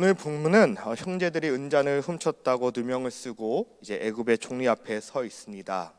오늘 본문은 형제들이 은잔을 훔쳤다고 누명을 쓰고 이제 애굽의 총리 앞에 서 있습니다.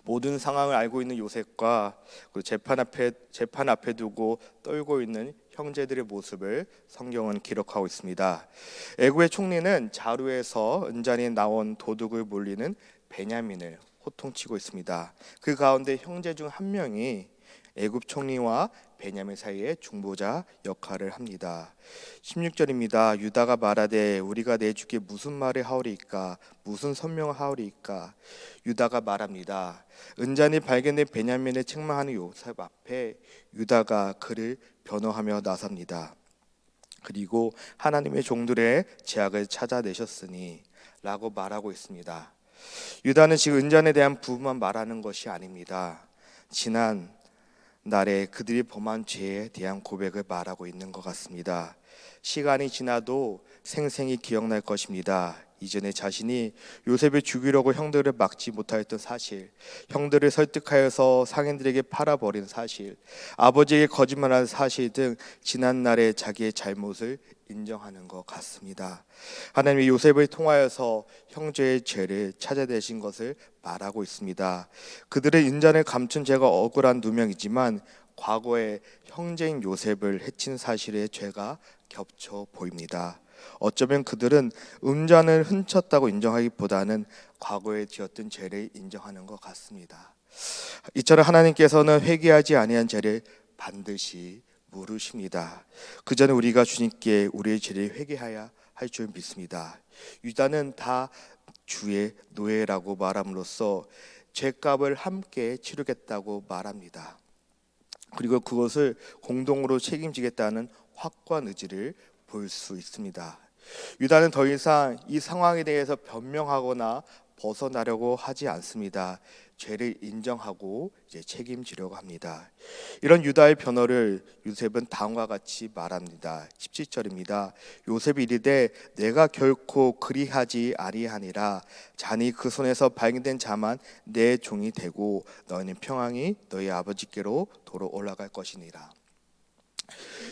모든 상황을 알고 있는 요셉과 그 재판 앞에 두고 떨고 있는 형제들의 모습을 성경은 기록하고 있습니다. 애굽의 총리는 자루에서 은잔이 나온 도둑을 몰리는 베냐민을 호통치고 있습니다. 그 가운데 형제 중 한 명이 애굽 총리와 베냐민 사이의 중보자 역할을 합니다. 16절입니다. 유다가 말하되 우리가 내 주께 무슨 말을 하오리이까 무슨 선명을 하오리이까. 유다가 말합니다. 은잔이 발견된 베냐민을 책망하는 요셉 앞에 유다가 그를 변호하며 나섭니다. 그리고 하나님의 종들의 죄악을 찾아내셨으니 라고 말하고 있습니다. 유다는 지금 은잔에 대한 부분만 말하는 것이 아닙니다. 지난 날에 그들이 범한 죄에 대한 고백을 말하고 있는 것 같습니다. 시간이 지나도 생생히 기억날 것입니다. 이전에 자신이 요셉을 죽이려고 형들을 막지 못하였던 사실, 형들을 설득하여서 상인들에게 팔아버린 사실, 아버지에게 거짓말한 사실 등 지난날의 자기의 잘못을 인정하는 것 같습니다. 하나님이 요셉을 통하여서 형제의 죄를 찾아내신 것을 말하고 있습니다. 그들의 인간을 감춘 죄가 억울한 누명이지만 과거에 형제인 요셉을 해친 사실의 죄가 겹쳐 보입니다. 어쩌면 그들은 은잔을 훔쳤다고 인정하기보다는 과거에 지었던 죄를 인정하는 것 같습니다. 이처럼 하나님께서는 회개하지 아니한 죄를 반드시 물으십니다. 그 전에 우리가 주님께 우리의 죄를 회개해야 할 줄 믿습니다. 유다는 다 주의 노예라고 말함으로써 죄값을 함께 치르겠다고 말합니다. 그리고 그것을 공동으로 책임지겠다는 확고한 의지를 볼 수 있습니다. 유다는 더 이상 이 상황에 대해서 변명하거나 벗어나려고 하지 않습니다. 죄를 인정하고 이제 책임지려고 합니다. 이런 유다의 변호를 요셉은 다음과 같이 말합니다. 17절입니다. 요셉이 이르되 내가 결코 그리하지 아니하니라. 자니 그 손에서 발견된 자만 내 종이 되고 너희는 평안히 너희 아버지께로 도로 올라갈 것이니라.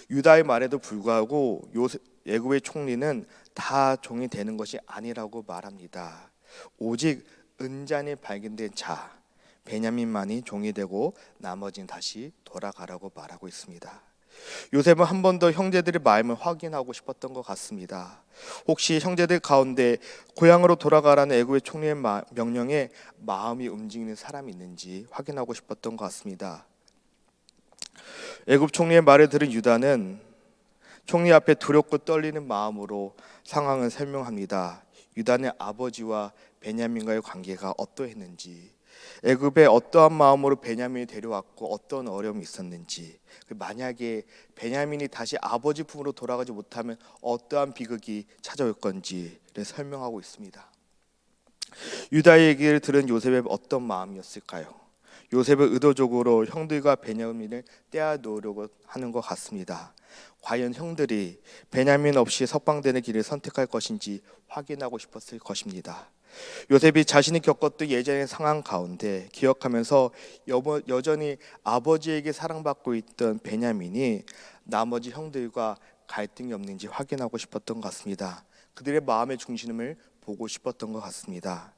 유다의 말에도 불구하고 애굽의 총리는 다 종이 되는 것이 아니라고 말합니다. 오직 은잔이 발견된 자 베냐민만이 종이 되고 나머지는 다시 돌아가라고 말하고 있습니다. 요셉은 한 번 더 형제들의 마음을 확인하고 싶었던 것 같습니다. 혹시 형제들 가운데 고향으로 돌아가라는 애굽의 총리의 명령에 마음이 움직이는 사람이 있는지 확인하고 싶었던 것 같습니다. 애굽 총리의 말을 들은 유다는 총리 앞에 두렵고 떨리는 마음으로 상황을 설명합니다. 유다는 아버지와 베냐민과의 관계가 어떠했는지, 애굽에 어떠한 마음으로 베냐민이 데려왔고 어떤 어려움이 있었는지, 만약에 베냐민이 다시 아버지 품으로 돌아가지 못하면 어떠한 비극이 찾아올 건지를 설명하고 있습니다. 유다의 얘기를 들은 요셉의 어떤 마음이었을까요? 요셉은 의도적으로 형들과 베냐민을 떼어놓으려고 하는 것 같습니다. 과연 형들이 베냐민 없이 석방되는 길을 선택할 것인지 확인하고 싶었을 것입니다. 요셉이 자신이 겪었던 예전의 상황 가운데 기억하면서 여전히 아버지에게 사랑받고 있던 베냐민이 나머지 형들과 갈등이 없는지 확인하고 싶었던 것 같습니다. 그들의 마음의 중심을 보고 싶었던 것 같습니다.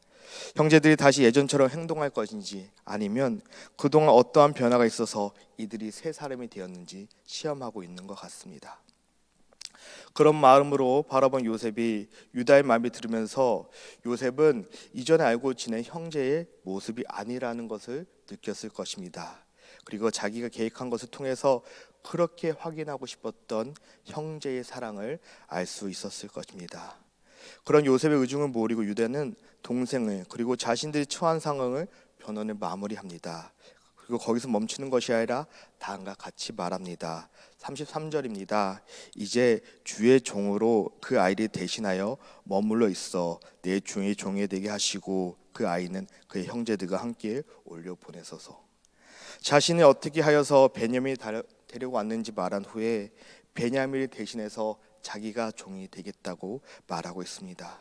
형제들이 다시 예전처럼 행동할 것인지 아니면 그동안 어떠한 변화가 있어서 이들이 새 사람이 되었는지 시험하고 있는 것 같습니다. 그런 마음으로 바라본 요셉이 유다의 말을 들으면서 요셉은 이전에 알고 지낸 형제의 모습이 아니라는 것을 느꼈을 것입니다. 그리고 자기가 계획한 것을 통해서 그렇게 확인하고 싶었던 형제의 사랑을 알 수 있었을 것입니다. 그런 요셉의 의중을 모르고 유다는 동생을 그리고 자신들이 처한 상황을 변호를 마무리합니다. 그리고 거기서 멈추는 것이 아니라 다음과 같이 말합니다. 33절입니다. 이제 주의 종으로 그 아이를 대신하여 머물러 있어 내 종이 종이 되게 하시고 그 아이는 그의 형제들과 함께 올려 보내소서. 자신이 어떻게 하여서 베냐민을 데리고 왔는지 말한 후에 베냐민을 대신해서 자기가 종이 되겠다고 말하고 있습니다.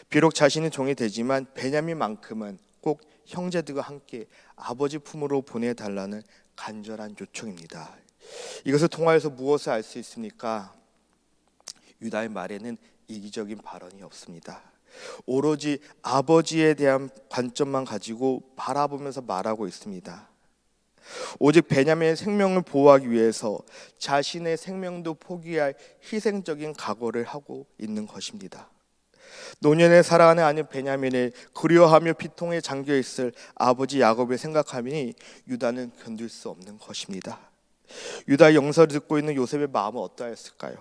비록 자신이 종이 되지만 베냐민만큼은 꼭 형제들과 함께 아버지 품으로 보내달라는 간절한 요청입니다. 이것을 통하여서 무엇을 알 수 있습니까? 유다의 말에는 이기적인 발언이 없습니다. 오로지 아버지에 대한 관점만 가지고 바라보면서 말하고 있습니다. 오직 베냐민의 생명을 보호하기 위해서 자신의 생명도 포기할 희생적인 각오를 하고 있는 것입니다. 노년에 살아가는 아들 베냐민을 그리워하며 피통에 잠겨 있을 아버지 야곱을 생각하니 유다는 견딜 수 없는 것입니다. 유다의 영설을 듣고 있는 요셉의 마음은 어떠했을까요?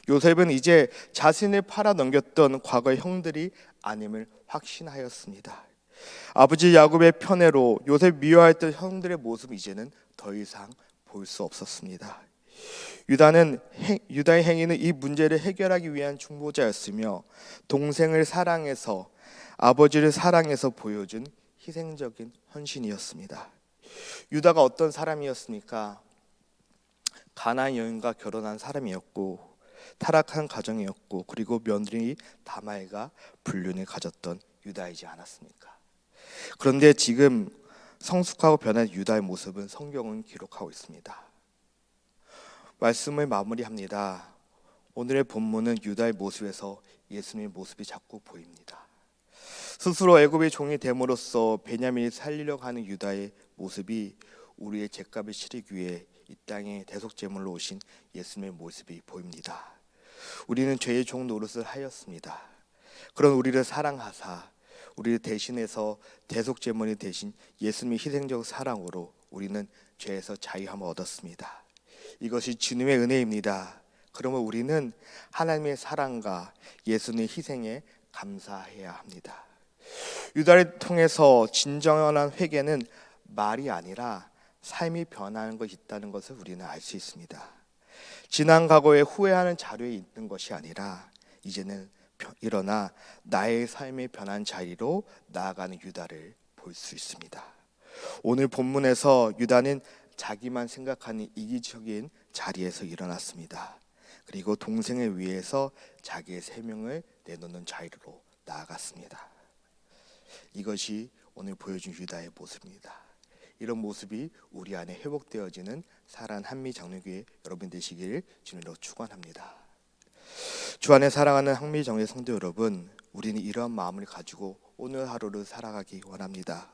요셉은 이제 자신을 팔아 넘겼던 과거의 형들이 아님을 확신하였습니다. 아버지 야곱의 편애로 요셉 미워했던 형들의 모습 이제는 더 이상 볼 수 없었습니다. 유다의 행위는 이 문제를 해결하기 위한 중보자였으며 동생을 사랑해서 아버지를 사랑해서 보여준 희생적인 헌신이었습니다. 유다가 어떤 사람이었습니까? 가나안 여인과 결혼한 사람이었고 타락한 가정이었고 그리고 며느리 다말과 불륜을 가졌던 유다이지 않았습니까? 그런데 지금 성숙하고 변한 유다의 모습은 성경은 기록하고 있습니다. 말씀을 마무리합니다. 오늘의 본문은 유다의 모습에서 예수님의 모습이 자꾸 보입니다. 스스로 애굽의 종이 됨으로써 베냐민이 살리려고 하는 유다의 모습이 우리의 죄값을 치르기 위해 이 땅에 대속제물로 오신 예수님의 모습이 보입니다. 우리는 죄의 종 노릇을 하였습니다. 그런 우리를 사랑하사 우리를 대신해서 대속제물이 되신 예수님의 희생적 사랑으로 우리는 죄에서 자유함을 얻었습니다. 이것이 주님의 은혜입니다. 그러면 우리는 하나님의 사랑과 예수님의 희생에 감사해야 합니다. 유다를 통해서 진정한 회개는 말이 아니라 삶이 변하는 것이 있다는 것을 우리는 알 수 있습니다. 지난 과거에 후회하는 자료에 있는 것이 아니라 이제는 일어나 나의 삶의 변한 자리로 나아가는 유다를 볼 수 있습니다. 오늘 본문에서 유다는 자기만 생각하는 이기적인 자리에서 일어났습니다. 그리고 동생을 위해서 자기의 생명을 내놓는 자리로 나아갔습니다. 이것이 오늘 보여준 유다의 모습입니다. 이런 모습이 우리 안에 회복되어지는 사랑 한미장로교회 여러분 되시길 주님으로 축원합니다. 주 안에 사랑하는 한미장로의 성도 여러분, 우리는 이러한 마음을 가지고 오늘 하루를 살아가기 원합니다.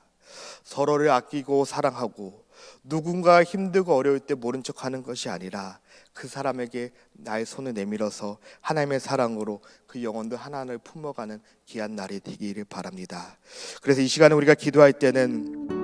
서로를 아끼고 사랑하고 누군가 힘들고 어려울 때 모른 척하는 것이 아니라 그 사람에게 나의 손을 내밀어서 하나님의 사랑으로 그 영혼도 하나님을 품어가는 귀한 날이 되기를 바랍니다. 그래서 이 시간에 우리가 기도할 때는